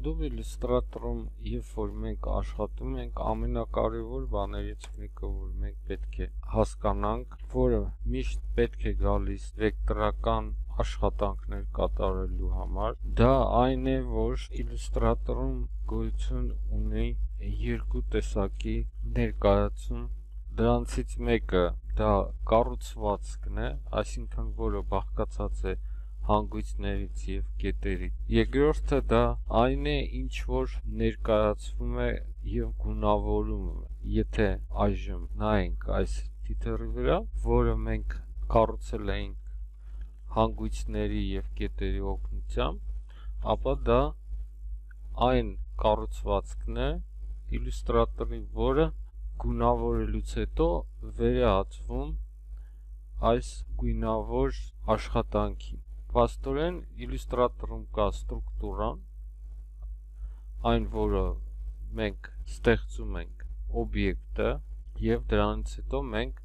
Adobe Illustrator-ում երբ որ մենք աշխատում ենք, ամենակարևոր բաներից մեկը, որ մենք պետք է հասկանանք, որը միշտ պետք է գալիս վեկտորական աշխատանքներ կատարելու համար, դա այն է, որ Illustrator-ում գոյություն ունի երկու տեսակի ներկայացում։ Դրանցից մեկը դա կառուցվածքն է, այսինքն որը բաղկացած է հանգույցներից եւ կետերից։ Երկրորդը դա այն է, ինչ որ ներկայացվում է եւ գունավորում է։ Եթե այժմ նայենք այս թիթեռի վրա, որը մենք կառուցել ենք հանգույցների եւ կետերի օգնությամբ, ապա դա այն կառուցվածքն է Illustrator-ի, որը գունավորելուց հետո վեր է հատվում այս գույնավոր աշխատանքին։ Փաստորեն Illustrator-ում կա ստրուկտուրան, այն որը մենք ստեղծում ենք օբյեկտը եւ դրանից հետո մենք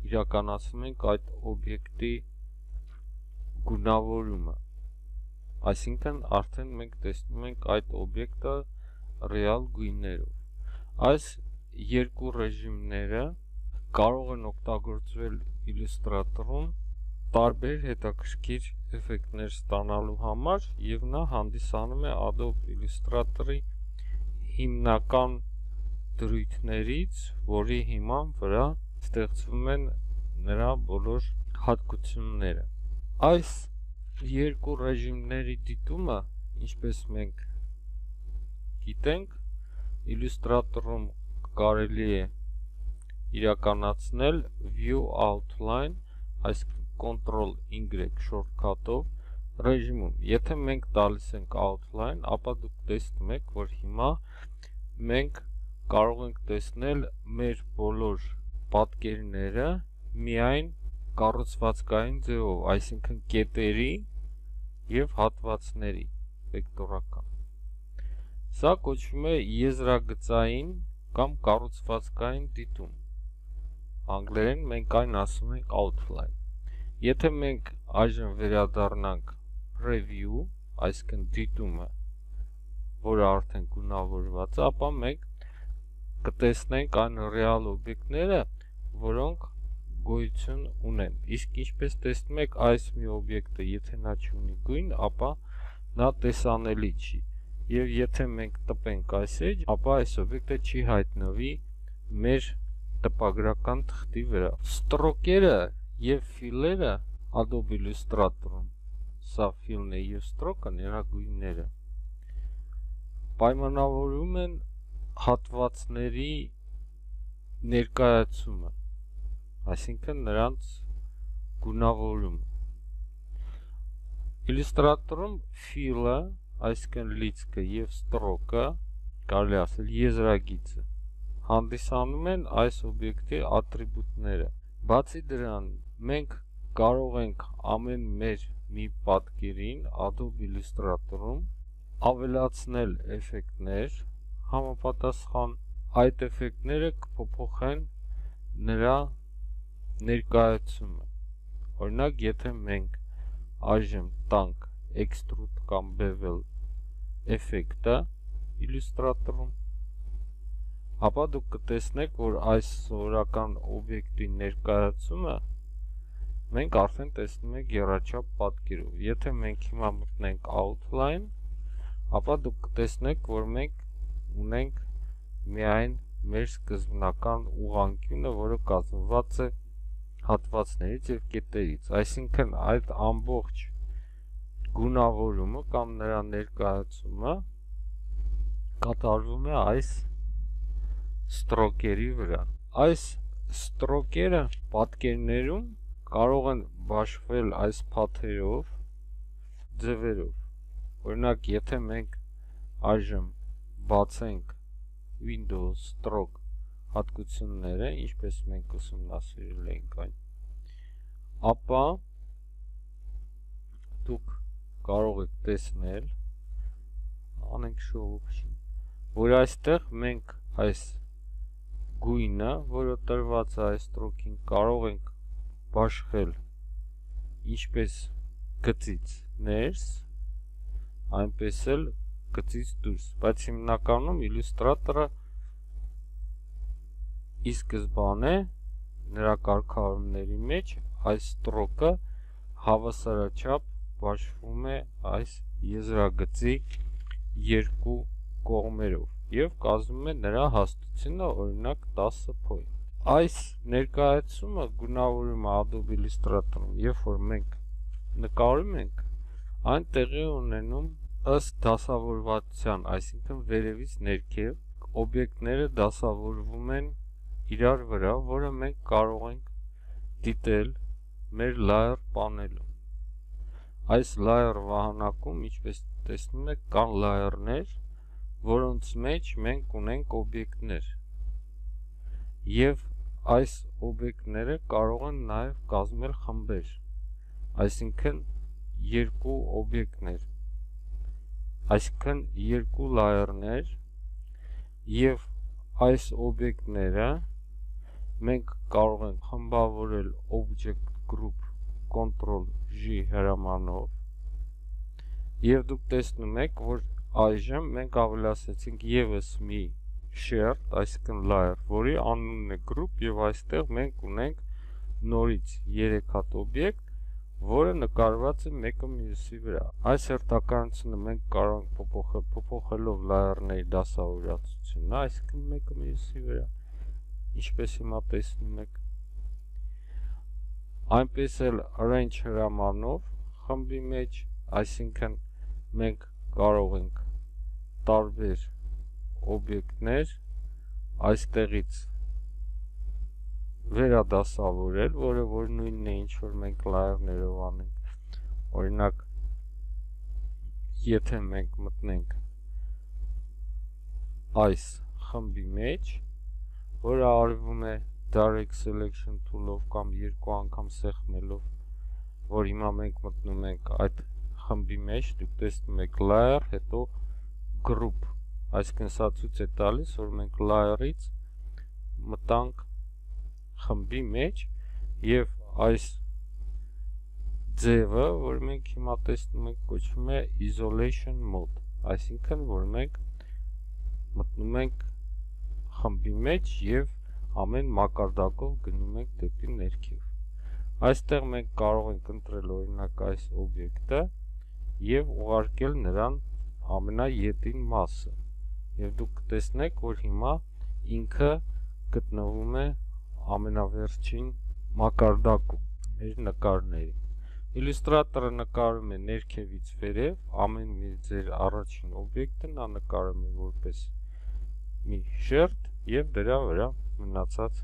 իրականացնում ենք այդ օբյեկտի գունավորումը։ Այսինքն արդեն մենք տեսնում ենք այդ օբյեկտը ռեալ գույներով։ Այս երկու ռեժիմները կարող են օգտագործվել Illustrator-ում տարբեր հետաքրքիր էֆեկտներ ստանալու համար եւ նա հանդիսանում է Adobe Illustrator-ի հիմնական դրույթներից, որի հիման վրա ստեղծվում են նրա բոլոր հատկությունները։ Այս երկու ռեժիմների դիտումը, ինչպես մենք գիտենք, Illustrator-ում կարելի է իրականացնել View Outline, այսինքն Ctrl-Y շորտքաթով ռեժիմում։ Եթե մենք տալիս ենք Outline, ապա դուք տեսնում եք, որ հիմա մենք կարող ենք տեսնել մեր բոլոր պատկերները միայն կառուցվածքային ձևով, այսինքն կետերի եւ հատվածների վեկտորական։ Սա կոչվում է եզրագծային կամ կառուցվածքային դիտում։ Անգլերեն մենք այն ասում ենք outline։ Եթե մենք այժմ վերադառնանք preview, այսինքն դիտումը, որը արդեն գունավորված է, ապա մենք կտեսնենք այն ռեալ օբյեկտները, որոնք գոյություն ունեն։ Իսկ ինչպես տեսնում եք, այս մի օբյեկտը, եթե նա չունի գույն, ապա նա տեսանելի չի։ Եվ եթե մենք տպենք այս էջ, ապա այս օբյեկտը չի հայտնվի մեր տպագրական թղթի վրա։ Ստրոկերը եւ ֆիլերը Adobe Illustrator-ում, սա ֆիլն է եւ ստրոկը նրա գույները, պայմանավորում են հատվածների ներկայացումը, այսինքն նրանց գունավորումը։ Illustrator-ում ֆիլը, այսինքն լիցքը եւ ստրոկը, կարելի ասել եզրագիծը, հանդիսանում են այս օբյեկտի ատրիբուտները։ Բացի դրան, մենք կարող ենք ամեն մեր մի պատկերին Adobe Illustrator-ում ավելացնել էֆեկտներ համապատասխան, այդ էֆեկտները կփոփոխեն նրա ներկայացումը։ Օրինակ, եթե մենք այժմ տանք extrude կամ bevel էֆեկտը Illustrator-ում, ապա դուք կտեսնեք, որ այս սովորական օբյեկտի ներկայացումը մենք արդեն տեսնում ենք եռաչափ պատկերով։ Եթե մենք հիմա մտնենք outline, ապա դուք կտեսնեք, որ մենք ունենք միայն մեր սկզբնական ուղղանկյունը, որը կազմված է հատվածներից եւ կետերից։ Այսինքն այդ ամբողջ գունավորումը կամ նրա ներկայացումը կատարվում է այս ստրոկերի վրա։ Այս ստրոկերը պատկերներում կարող են բաշխվել այս փաթերով, ձևերով։ Օրինակ, եթե մենք այժմ բացենք Windows Stroke հատկությունները, ինչպես մենք ուսումնասիրել ենք այն, ապա դուք կարող եք տեսնել, անենք show option, որ այստեղ մենք այս գույնը, որը տրված է այս ստրոկին, կարող ենք բաշխել ինչպես գծից ներս, այնպես էլ գծից դուրս, բայց հիմնականում իլյուստրատորը ի սկզբանե նրա կարգավորումների մեջ այս ստրոկը հավասարաչափ բաշխվում է այս եզրագծի երկու կողմերով եւ կազմում է նրա հաստությունը, օրինակ 10 point։ Այս ներկայացումը գունավորում է Adobe Illustrator-ում, երբ որ մենք նկարում ենք, այն տեղի ունենում ըստ դասավորվածության, այսինքն վերևից ներքև օբյեկտները դասավորվում են իրար վրա, որը մենք կարող ենք դիտել մեր layer պանելում։ Այս layer վահանակում, ինչպես տեսնում եք, կան layer-ներ, որոնց մեջ մենք ունենք օբյեկտներ։ Եվ այս օբյեկտները կարող են նաև կազմել խմբեր, այսինքն երկու օբյեկտներ, այսինքն երկու layer-ներ, եւ այս օբյեկտները մենք կարող ենք խմբավորել object group control G հրամանով, եւ դուք տեսնում եք, որ այժմ մենք ավելացրեցինք եւս մի shared, այսինքն layer, որի անունն է group, եւ այստեղ մենք ունենք նորից 3 հատ օբյեկտ, որը նկարված է մեկը մյուսի վրա։ Այս հերթականությունը մենք կարող ենք փոփոխել փոփոխելով layer-ների դասավորվածությունը, այսինքն մեկը մյուսի վրա, ինչպես հիմա տեսնում եք։ Այնպես էլ arrange հրամանով խմբի մեջ, այսինքն մենք կարող ենք տարբեր օբյեկտներ այստեղից վերադասավորել, որը որ նույնն է, ինչ որ մենք layer-ներով անենք։ Օրինակ, եթե մենք մտնենք այս խմբի մեջ, որը արվում է Direct Selection tool-ով կամ երկու անգամ սեղմելով, որ հիմա մենք մտնում ենք այդ խմբի մեջ, դուք տեսնում եք layer, հետո group, այսինքն սա ցույց է տալիս, որ մենք layer-ից մտանք խմբի մեջ եւ այս ձևը, որ մենք հիմա տեսնում ենք, կոչվում է Isolation Mode, այսինքն որ մենք մտնում ենք խմբի մեջ եւ ամեն մակարդակով գնում ենք դեպի ներքև։ Այստեղ մենք կարող ենք ընտրել օրինակ այս օբյեկտը եւ ուղարկել նրան ամենաետին մասը։ Եվ դուք տեսնեք, որ հիմա ինքը գտնվում է ամենավերջին մակարդակում մեր նկարների։ Իլյուստրատորը նկարում է ներքևից վերև, ամեն մի ձեր առաջին օբյեկտը նա նկարում է որպես մի շերտ եւ դրա վրա մնացած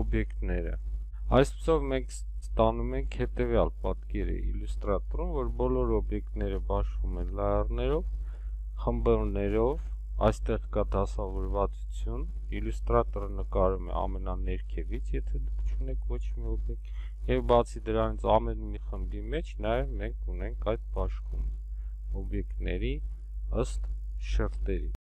օբյեկտները։ Այսպեսով մենք ստանում ենք հետեւյալ պատկերը իլյուստրատորում, որ բոլոր օբյեկտները բաշխվում են layer-ներով, խմբերներով, այստեղ կա դասավորվածություն, իլյուստրատորը նկարում է ամենաներքևից, եթե դուք չունեք ոչ մի օբյեկտ, եւ բացի դրանից ամեն մի խմբի մեջ նաեւ մենք ունենք այդ բաշխումը օբյեկտների ըստ շերտերի։